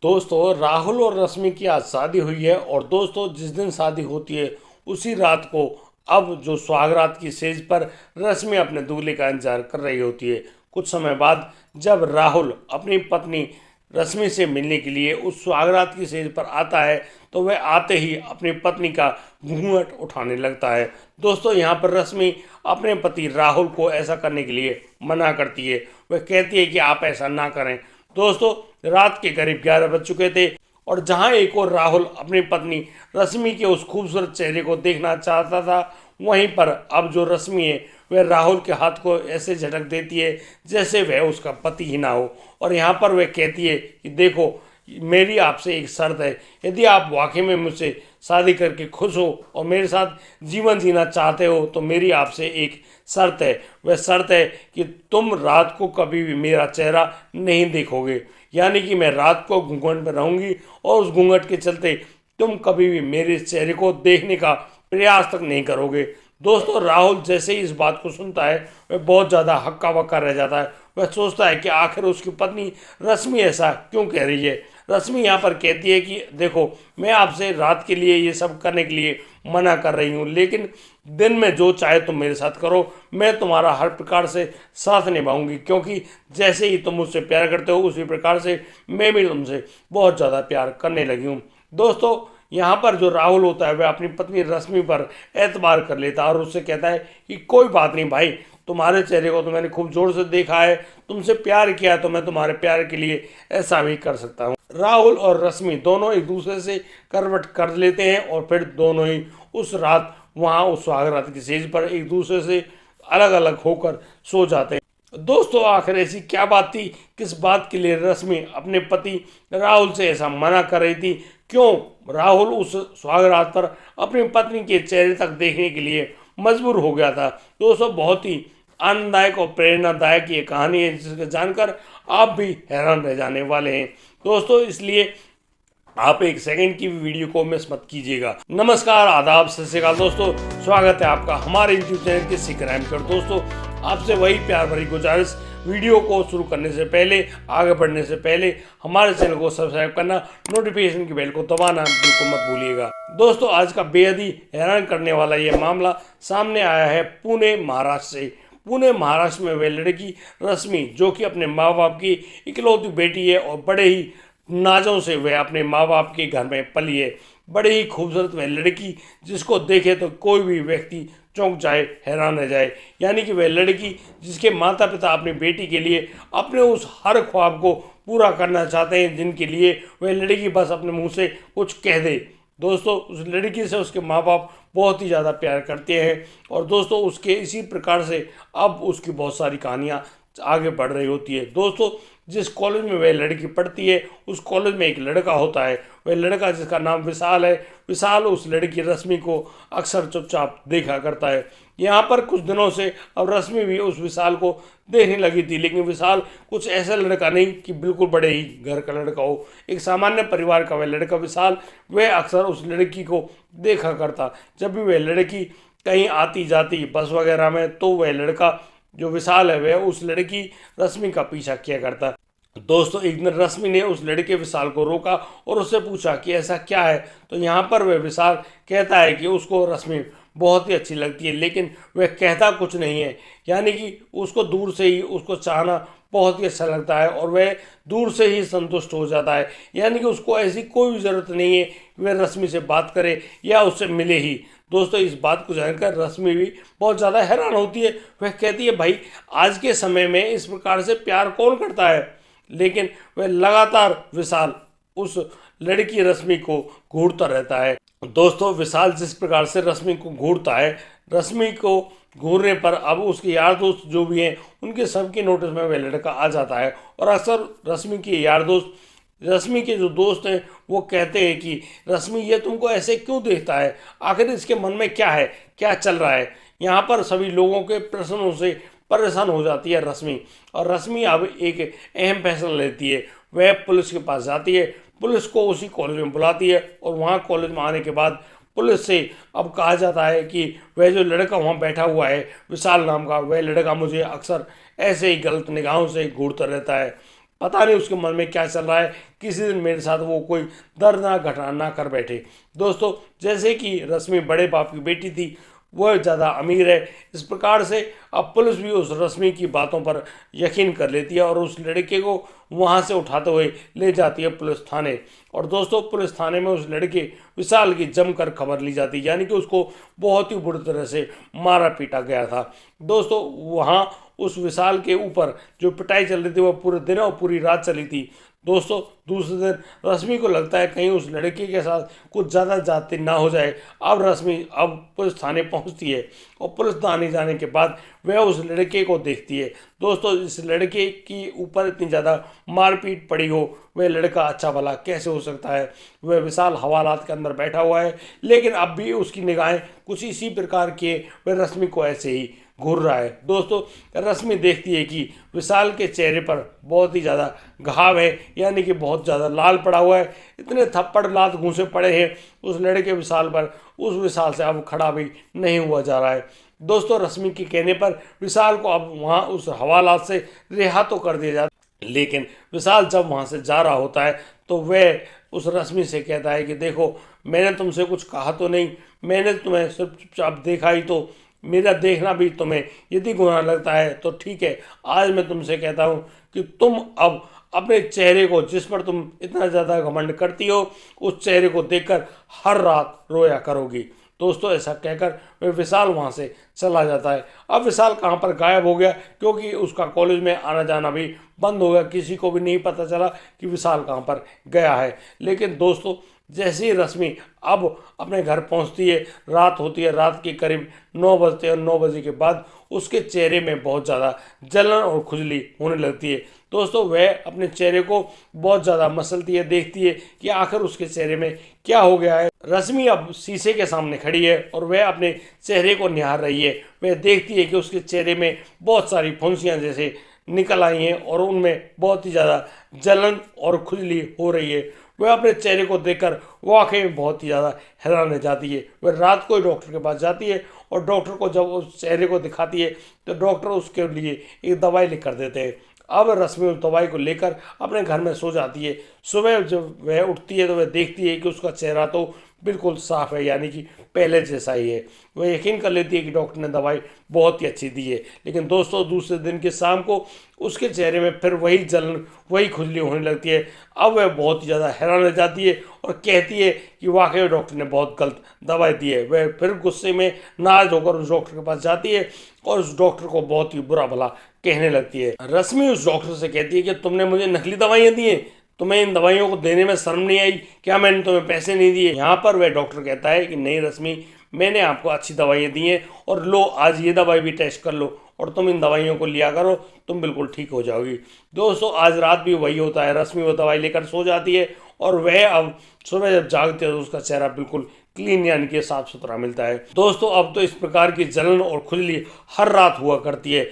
दोस्तों, राहुल और रश्मि की आज शादी हुई है। और दोस्तों, जिस दिन शादी होती है उसी रात को अब जो सुहागरात की सेज पर रश्मि अपने दूल्हे का इंतजार कर रही होती है। कुछ समय बाद जब राहुल अपनी पत्नी रश्मि से मिलने के लिए उस सुहागरात की सेज पर आता है तो वह आते ही अपनी पत्नी का घूंघट उठाने लगता है। दोस्तों, यहाँ पर रश्मि अपने पति राहुल को ऐसा करने के लिए मना करती है। वह कहती है कि आप ऐसा ना करें। दोस्तों, रात के करीब 11 बज चुके थे और जहां एक और राहुल अपनी पत्नी रश्मि के उस खूबसूरत चेहरे को देखना चाहता था, वहीं पर अब जो रश्मि है वह राहुल के हाथ को ऐसे झटक देती है जैसे वह उसका पति ही ना हो। और यहाँ पर वह कहती है कि देखो, मेरी आपसे एक शर्त है। यदि आप वाकई में मुझसे शादी करके खुश हो और मेरे साथ जीवन जीना चाहते हो तो मेरी आपसे एक शर्त है। वह शर्त है कि तुम रात को कभी भी मेरा चेहरा नहीं देखोगे, यानी कि मैं रात को घूंघट में रहूंगी और उस घूंघट के चलते तुम कभी भी मेरे चेहरे को देखने का प्रयास तक नहीं करोगे। दोस्तों, राहुल जैसे ही इस बात को सुनता है वह बहुत ज़्यादा हक्का बक्का रह जाता है। वह सोचता है कि आखिर उसकी पत्नी रश्मि ऐसा क्यों कह रही है। रश्मि यहाँ पर कहती है कि देखो, मैं आपसे रात के लिए ये सब करने के लिए मना कर रही हूँ, लेकिन दिन में जो चाहे तुम मेरे साथ करो, मैं तुम्हारा हर प्रकार से साथ निभाऊंगी, क्योंकि जैसे ही तुम मुझसे प्यार करते हो उसी प्रकार से मैं भी तुमसे बहुत ज़्यादा प्यार करने लगी हूँ। दोस्तों, यहाँ पर जो राहुल होता है वह अपनी पत्नी रश्मि पर एतबार कर लेता है और उससे कहता है कि कोई बात नहीं भाई, तुम्हारे चेहरे को तो मैंने खूब जोर से देखा है, तुमसे प्यार किया है तो मैं तुम्हारे प्यार के लिए ऐसा भी कर सकता हूँ। राहुल और रश्मि दोनों एक दूसरे से करवट कर लेते हैं और फिर दोनों ही उस रात वहाँ उस सुहागरात की सेज पर एक दूसरे से अलग अलग होकर सो जाते हैं। दोस्तों, आखिर ऐसी क्या बात थी, किस बात के लिए रश्मि अपने पति राहुल से ऐसा मना कर रही थी? क्यों राहुल उस सुहागरात पर अपनी पत्नी के चेहरे तक देखने के लिए मजबूर हो गया था? दोस्तों, बहुत ही आनंददायक और प्रेरणादायक ये कहानी है जिसको जानकर आप भी हैरान रह जाने वाले हैं। दोस्तों, इसलिए आप एक सेकंड की भी वीडियो को मिस मत कीजिएगा। नमस्कार, आदाब, सत श्री अकाल दोस्तों, स्वागत है आपका हमारे यूट्यूब चैनल के सिख क्राइम पर। दोस्तों, आपसे वही प्यार भरी गुजारिश, वीडियो को शुरू करने से पहले, आगे बढ़ने से पहले हमारे चैनल को सब्सक्राइब करना, नोटिफिकेशन की बेल को दबाना बिल्कुल मत भूलिएगा। दोस्तों, आज का बेहद ही हैरान करने वाला ये मामला सामने आया है पुणे महाराष्ट्र से। पुणे महाराष्ट्र में वह लड़की रश्मि, जो कि अपने माँ बाप की इकलौती बेटी है और बड़े ही नाजों से वह अपने माँ बाप के घर में पली है। बड़ी ही खूबसूरत वह लड़की, जिसको देखे तो कोई भी व्यक्ति चौंक जाए, हैरान रह जाए। यानी कि वह लड़की जिसके माता पिता अपनी बेटी के लिए अपने उस हर ख्वाब को पूरा करना चाहते हैं, जिनके लिए वह लड़की बस अपने मुंह से कुछ कह दे। दोस्तों, उस लड़की से उसके माँ बाप बहुत ही ज़्यादा प्यार करते हैं और दोस्तों उसके इसी प्रकार से अब उसकी बहुत सारी कहानियाँ आगे बढ़ रही होती है। दोस्तों, जिस कॉलेज में वह लड़की पढ़ती है उस कॉलेज में एक लड़का होता है। वह लड़का, जिसका नाम विशाल है, विशाल उस लड़की रश्मि को अक्सर चुपचाप देखा करता है। यहाँ पर कुछ दिनों से अब रश्मि भी उस विशाल को देखने लगी थी, लेकिन विशाल कुछ ऐसा लड़का नहीं कि बिल्कुल बड़े ही घर का लड़का हो। एक सामान्य परिवार का वह लड़का विशाल, वह अक्सर उस लड़की को देखा करता। जब भी वह लड़की कहीं आती जाती बस वगैरह में, तो वह लड़का जो विशाल है वह उस लड़की रश्मि का पीछा किया करता। दोस्तों, एक दिन रश्मि ने उस लड़के विशाल को रोका और उससे पूछा कि ऐसा क्या है। तो यहाँ पर वह विशाल कहता है कि उसको रश्मि बहुत ही अच्छी लगती है, लेकिन वह कहता कुछ नहीं है। यानी कि उसको दूर से ही उसको चाहना बहुत ही अच्छा लगता है और वह दूर से ही संतुष्ट हो जाता है। यानी कि उसको ऐसी कोई भी ज़रूरत नहीं है कि वह रश्मि से बात करे या उससे मिले ही। दोस्तों, इस बात को जानकर रश्मि भी बहुत ज़्यादा हैरान होती है। वह कहती है, भाई, आज के समय में इस प्रकार से प्यार कौन करता है? लेकिन वह लगातार विशाल उस लड़की रश्मि को घूरता रहता है। दोस्तों, विशाल जिस प्रकार से रश्मि को घूरता है, रश्मि को घूरने पर अब उसके यार दोस्त जो भी हैं उनके सबके नोटिस में वह लड़का आ जाता है और अक्सर रश्मि के यार दोस्त, रश्मि के जो दोस्त हैं, वो कहते हैं कि रश्मि ये तुमको ऐसे क्यों देखता है, आखिर इसके मन में क्या है, क्या चल रहा है। यहाँ पर सभी लोगों के प्रश्नों से परेशान हो जाती है रश्मि और रश्मि अब एक अहम फैसला लेती है। वह पुलिस के पास जाती है, पुलिस को उसी कॉलेज में बुलाती है और वहाँ कॉलेज में आने के बाद पुलिस से अब कहा जाता है कि वह जो लड़का वहाँ बैठा हुआ है विशाल नाम का, वह लड़का मुझे अक्सर ऐसे ही गलत निगाहों से घूरता रहता है। पता नहीं उसके मन में क्या चल रहा है, किसी दिन मेरे साथ वो कोई दर्दनाक घटना ना कर बैठे। दोस्तों जैसे कि रश्मि बड़े बाप की बेटी थी, वह ज़्यादा अमीर है, इस प्रकार से अब पुलिस भी उस रश्मि की बातों पर यकीन कर लेती है और उस लड़के को वहां से उठाते हुए ले जाती है पुलिस थाने। और दोस्तों पुलिस थाने में उस लड़के विशाल की जमकर खबर ली जाती है, यानी कि उसको बहुत ही बुरी तरह से मारा पीटा गया था। दोस्तों वहाँ उस विशाल के ऊपर जो पिटाई चल रही थी वह पूरे दिन और पूरी रात चली थी। दोस्तों दूसरे दिन रश्मि को लगता है कहीं उस लड़के के साथ कुछ ज़्यादा जाति ना हो जाए। अब रश्मि अब पुलिस थाने पहुंचती है और पुलिस थाने जाने के बाद वह उस लड़के को देखती है। दोस्तों इस लड़के की ऊपर इतनी ज़्यादा मारपीट पड़ी हो, वह लड़का अच्छा भला कैसे हो सकता है? वह विशाल हवालात के अंदर बैठा हुआ है, लेकिन अब भी उसकी निगाहें कुछ इसी प्रकार की वह रश्मि को ऐसे ही घूर रहा है। दोस्तों रश्मि देखती है कि विशाल के चेहरे पर बहुत ही ज़्यादा घाव है, यानी कि बहुत ज़्यादा लाल पड़ा हुआ है। इतने थप्पड़ लात घूंसे पड़े हैं उस लड़के विशाल पर, उस विशाल से अब खड़ा भी नहीं हुआ जा रहा है। दोस्तों रश्मि के कहने पर विशाल को अब वहाँ उस हवालात से रिहा तो कर दिया जाता है, लेकिन विशाल जब वहाँ से जा रहा होता है तो वह उस रश्मि से कहता है कि देखो मैंने तुमसे कुछ कहा तो नहीं, मैंने तुम्हें सिर्फ चुपचाप देखा ही, तो मेरा देखना भी तुम्हें यदि गुनाह लगता है तो ठीक है। आज मैं तुमसे कहता हूँ कि तुम अब अपने चेहरे को, जिस पर तुम इतना ज़्यादा घमंड करती हो, उस चेहरे को देखकर हर रात रोया करोगी। दोस्तों ऐसा कहकर वह विशाल वहाँ से चला जाता है। अब विशाल कहाँ पर गायब हो गया, क्योंकि उसका कॉलेज में आना जाना भी बंद हो गया, किसी को भी नहीं पता चला कि विशाल कहाँ पर गया है। लेकिन दोस्तों जैसे ही रश्मि अब अपने घर पहुंचती है, रात होती है, रात के करीब 9 बजते हैं और 9 बजे के बाद उसके चेहरे में बहुत ज़्यादा जलन और खुजली होने लगती है। दोस्तों वह अपने चेहरे को बहुत ज़्यादा मसलती है, देखती है कि आखिर उसके चेहरे में क्या हो गया है। रश्मि अब शीशे के सामने खड़ी है और वह अपने चेहरे को निहार रही है। वह देखती है कि उसके चेहरे में बहुत सारी फुंसियाँ जैसे निकल आई हैं और उनमें बहुत ही ज़्यादा जलन और खुजली हो रही है। वह अपने चेहरे को देखकर वाकई में बहुत ही ज़्यादा हैरान रह जाती है। वह रात को ही डॉक्टर के पास जाती है और डॉक्टर को जब उस चेहरे को दिखाती है तो डॉक्टर उसके लिए एक दवाई लिख कर देते हैं। अब रश्मि उस दवाई को लेकर अपने घर में सो जाती है। सुबह जब वह उठती है तो वह देखती है कि उसका चेहरा तो बिल्कुल साफ है, यानी कि पहले जैसा ही है। वह यकीन कर लेती है कि डॉक्टर ने दवाई बहुत ही अच्छी दी है। लेकिन दोस्तों दूसरे दिन के शाम को उसके चेहरे में फिर वही जलन, वही खुजली होने लगती है। अब वह बहुत ही ज़्यादा हैरान रह जाती है और कहती है कि वाकई डॉक्टर ने बहुत गलत दवाई दी है। वह फिर गुस्से में नाराज होकर उस डॉक्टर के पास जाती है और उस डॉक्टर को बहुत ही बुरा भला कहने लगती है। रश्मि उस डॉक्टर से कहती है कि तुमने मुझे नकली दवाइयाँ दी हैं, तुम्हें इन दवाइयों को देने में शर्म नहीं आई क्या? मैंने तुम्हें पैसे नहीं दिए? यहाँ पर वह डॉक्टर कहता है कि नहीं रश्मि, मैंने आपको अच्छी दवाइयाँ दी हैं और लो आज ये दवाई भी टेस्ट कर लो और तुम इन दवाइयों को लिया करो, तुम बिल्कुल ठीक हो जाओगी। दोस्तों आज रात भी वही होता है, रश्मि वो दवाई लेकर सो जाती है और वह अब सुबह जब जागती है तो उसका चेहरा बिल्कुल क्लीन यानी कि साफ सुथरा मिलता है। दोस्तों अब तो इस प्रकार की जलन और खुजली हर रात हुआ करती है।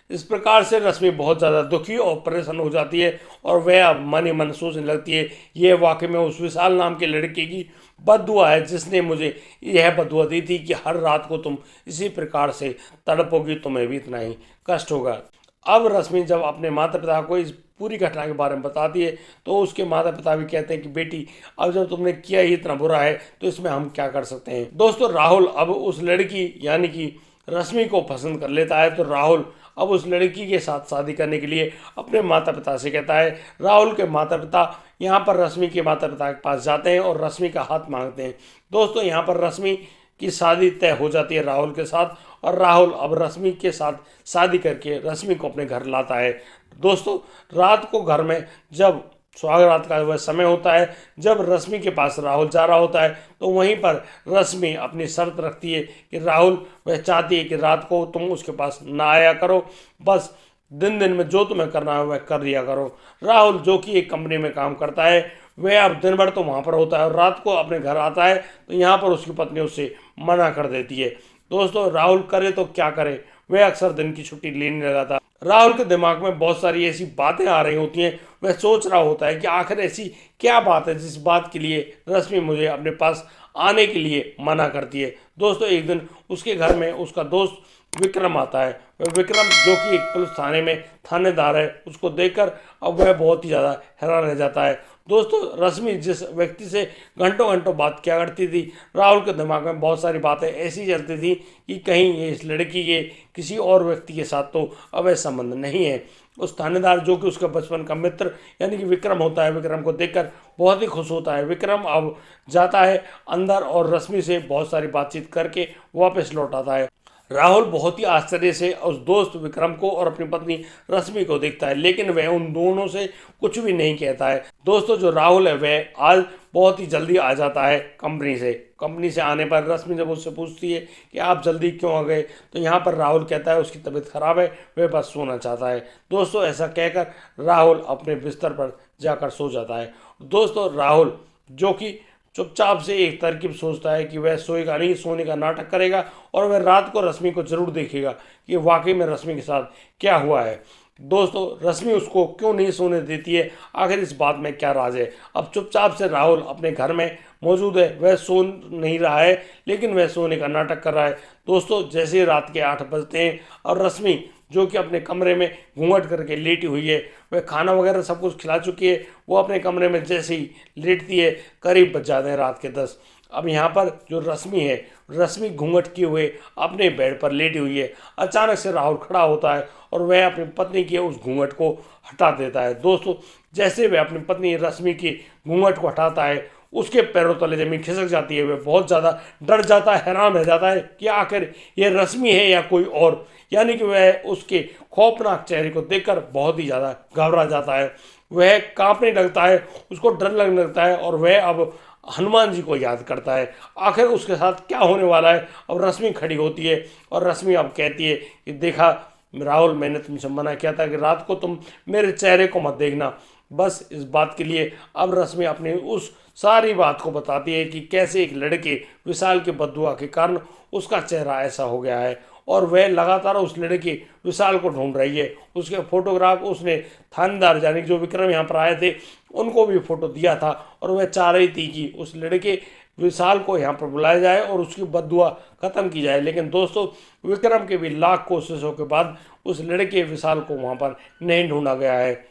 इस प्रकार से रश्मि बहुत ज़्यादा दुखी और परेशान हो जाती है और वह अब मन ही मन सोचने लगती है यह वाकई में उस विशाल नाम के लड़के की बददुआ है जिसने मुझे यह बददुआ दी थी कि हर रात को तुम इसी प्रकार से तड़पोगी, तुम्हें भी इतना ही कष्ट होगा। अब रश्मि जब अपने माता पिता को इस पूरी घटना के बारे में बताती है तो उसके माता पिता भी कहते हैं कि बेटी अब जब तुमने किया ही इतना बुरा है तो इसमें हम क्या कर सकते हैं। दोस्तों राहुल अब उस लड़की यानी कि रश्मि को पसंद कर लेता है, तो राहुल अब उस लड़की के साथ शादी करने के लिए अपने माता पिता से कहता है। राहुल के माता पिता यहाँ पर रश्मि के माता पिता के पास जाते हैं और रश्मि का हाथ मांगते हैं। दोस्तों यहाँ पर रश्मि की शादी तय हो जाती है राहुल के साथ और राहुल अब रश्मि के साथ शादी करके रश्मि को अपने घर लाता है। दोस्तों रात को घर में जब सुहागरात का वह समय होता है, जब रश्मि के पास राहुल जा रहा होता है तो वहीं पर रश्मि अपनी शर्त रखती है कि राहुल वह चाहती है कि रात को तुम उसके पास ना आया करो, बस दिन दिन में जो तुम्हें करना है वह कर लिया करो। राहुल जो कि एक कंपनी में काम करता है वह अब दिन भर तो वहाँ पर होता है और रात को अपने घर आता है तो यहाँ पर उसकी पत्नी उससे मना कर देती है। दोस्तों राहुल करे तो क्या करे, वह अक्सर दिन की छुट्टी लेने लगा था। राहुल के दिमाग में बहुत सारी ऐसी बातें आ रही होती हैं, वह सोच रहा होता है कि आखिर ऐसी क्या बात है जिस बात के लिए रश्मि मुझे अपने पास आने के लिए मना करती है। दोस्तों एक दिन उसके घर में उसका दोस्त विक्रम आता है। वह विक्रम जो कि एक पुलिस थाने में थानेदार है, उसको देखकर अब वह बहुत ही ज़्यादा हैरान रह जाता है। दोस्तों, रश्मि जिस व्यक्ति से घंटों घंटों बात किया करती थी, राहुल के दिमाग में बहुत सारी बातें ऐसी चलती थी कि कहीं ये इस लड़की के किसी और व्यक्ति के साथ तो अवैध संबंध नहीं है। उस थानेदार जो कि उसका बचपन का मित्र यानी कि विक्रम होता है, विक्रम को देखकर बहुत ही खुश होता है। विक्रम अब जाता है अंदर और रश्मि से बहुत सारी बातचीत करके वापस लौट आता है। राहुल बहुत ही आश्चर्य से उस दोस्त विक्रम को और अपनी पत्नी रश्मि को देखता है, लेकिन वह उन दोनों से कुछ भी नहीं कहता है। दोस्तों, जो राहुल है वह आज बहुत ही जल्दी आ जाता है कंपनी से आने पर रश्मि जब उससे पूछती है कि आप जल्दी क्यों आ गए, तो यहाँ पर राहुल कहता है उसकी तबीयत खराब है, वह बस सोना चाहता है। दोस्तों, ऐसा कहकर राहुल अपने बिस्तर पर जाकर सो जाता है। दोस्तों, राहुल जो कि चुपचाप से एक तरकीब सोचता है कि वह सोएगा नहीं, सोने का नाटक करेगा और वह रात को रश्मि को जरूर देखेगा कि वाकई में रश्मि के साथ क्या हुआ है। दोस्तों, रश्मि उसको क्यों नहीं सोने देती है, आखिर इस बात में क्या राज है। अब चुपचाप से राहुल अपने घर में मौजूद है, वह सो नहीं रहा है लेकिन वह सोने का नाटक कर रहा है। दोस्तों, जैसे रात के 8 बजते हैं और रश्मि जो कि अपने कमरे में घूंघट करके लेटी हुई है, वह खाना वगैरह सब कुछ खिला चुकी है, वो अपने कमरे में जैसे ही लेटती है करीब बज जाते हैं रात के 10। अब यहाँ पर जो रश्मि है, रश्मि घूंघट किए हुए अपने बेड पर लेटी हुई है। अचानक से राहुल खड़ा होता है और वह अपनी पत्नी के उस घूंघट को हटा देता है। दोस्तों, जैसे वह अपनी पत्नी रश्मि की घूंघट को हटाता है, उसके पैरों तले जमीन खिसक जाती है। वह बहुत ज़्यादा डर जाता है, हैरान रह जाता है कि आखिर ये रश्मि है या कोई और, यानी कि वह उसके खौफनाक चेहरे को देखकर बहुत ही ज़्यादा घबरा जाता है। वह कांपने लगता है, उसको डर लगने लगता है और वह अब हनुमान जी को याद करता है। आखिर उसके साथ क्या होने वाला है। अब रश्मि खड़ी होती है और रश्मि अब कहती है कि देखा राहुल, मैंने तुमसे मना किया था कि रात को तुम मेरे चेहरे को मत देखना। बस इस बात के लिए अब रश्मि अपनी उस सारी बात को बताती है कि कैसे एक लड़के विशाल के बददुआ के कारण उसका चेहरा ऐसा हो गया है और वह लगातार उस लड़के विशाल को ढूंढ रही है। उसके फोटोग्राफ उसने थानेदार यानी जो विक्रम यहाँ पर आए थे उनको भी फोटो दिया था और वह चाह रही थी कि उस लड़के विशाल को यहाँ पर बुलाया जाए और उसकी बददुआ खत्म की जाए। लेकिन दोस्तों, विक्रम के भी लाख कोशिशों के बाद उस लड़के विशाल को वहाँ पर नहीं ढूंढा गया है।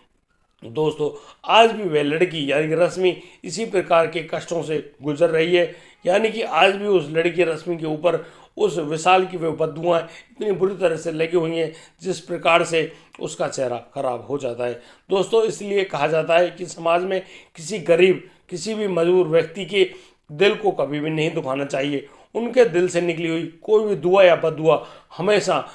दोस्तों, आज भी वह लड़की यानी कि रश्मि इसी प्रकार के कष्टों से गुजर रही है, यानी कि आज भी उस लड़की रश्मि के ऊपर उस विशाल की वे बददुआएं इतनी बुरी तरह से लगी हुई हैं जिस प्रकार से उसका चेहरा खराब हो जाता है। दोस्तों, इसलिए कहा जाता है कि समाज में किसी गरीब, किसी भी मजबूर व्यक्ति के दिल को कभी भी नहीं दुखाना चाहिए। उनके दिल से निकली हुई कोई भी दुआ या बददुआ हमेशा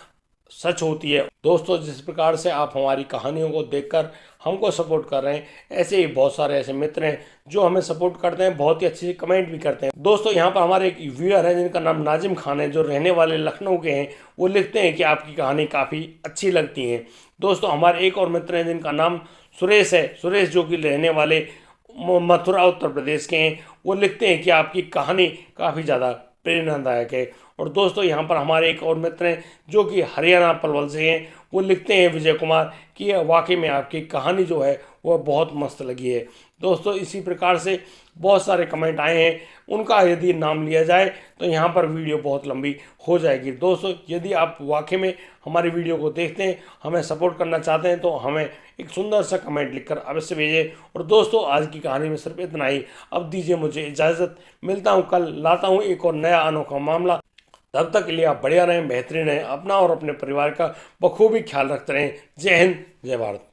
सच होती है। दोस्तों, जिस प्रकार से आप हमारी कहानियों को देखकर हमको सपोर्ट कर रहे हैं, ऐसे ही बहुत सारे ऐसे मित्र हैं जो हमें सपोर्ट करते हैं, बहुत ही अच्छे से कमेंट भी करते हैं। दोस्तों, यहाँ पर हमारे एक व्यूअर हैं जिनका नाम नाजिम खान है, जो रहने वाले लखनऊ के हैं। वो लिखते हैं कि आपकी कहानी काफ़ी अच्छी लगती है। दोस्तों, हमारे एक और मित्र हैं जिनका नाम सुरेश है। सुरेश जो कि रहने वाले मथुरा उत्तर प्रदेश के हैं। वो लिखते हैं कि आपकी कहानी काफ़ी ज़्यादा प्रेरणादायक है। और दोस्तों, यहाँ पर हमारे एक और मित्र हैं जो कि हरियाणा पलवल से हैं। वो लिखते हैं विजय कुमार कि वाकई में आपकी कहानी जो है वह बहुत मस्त लगी है। दोस्तों, इसी प्रकार से बहुत सारे कमेंट आए हैं, उनका यदि नाम लिया जाए तो यहाँ पर वीडियो बहुत लंबी हो जाएगी। दोस्तों, यदि आप वाकई में हमारी वीडियो को देखते हैं, हमें सपोर्ट करना चाहते हैं, तो हमें एक सुंदर सा कमेंट लिखकर अवश्य भेजें। और दोस्तों, आज की कहानी में सिर्फ इतना ही। अब दीजिए मुझे इजाज़त, मिलता हूँ कल, लाता हूँ एक और नया अनोखा मामला। तब तक के लिए आप बढ़िया रहें, बेहतरीन रहें, अपना और अपने परिवार का बखूबी ख्याल रखते रहें। जय हिंद, जय भारत।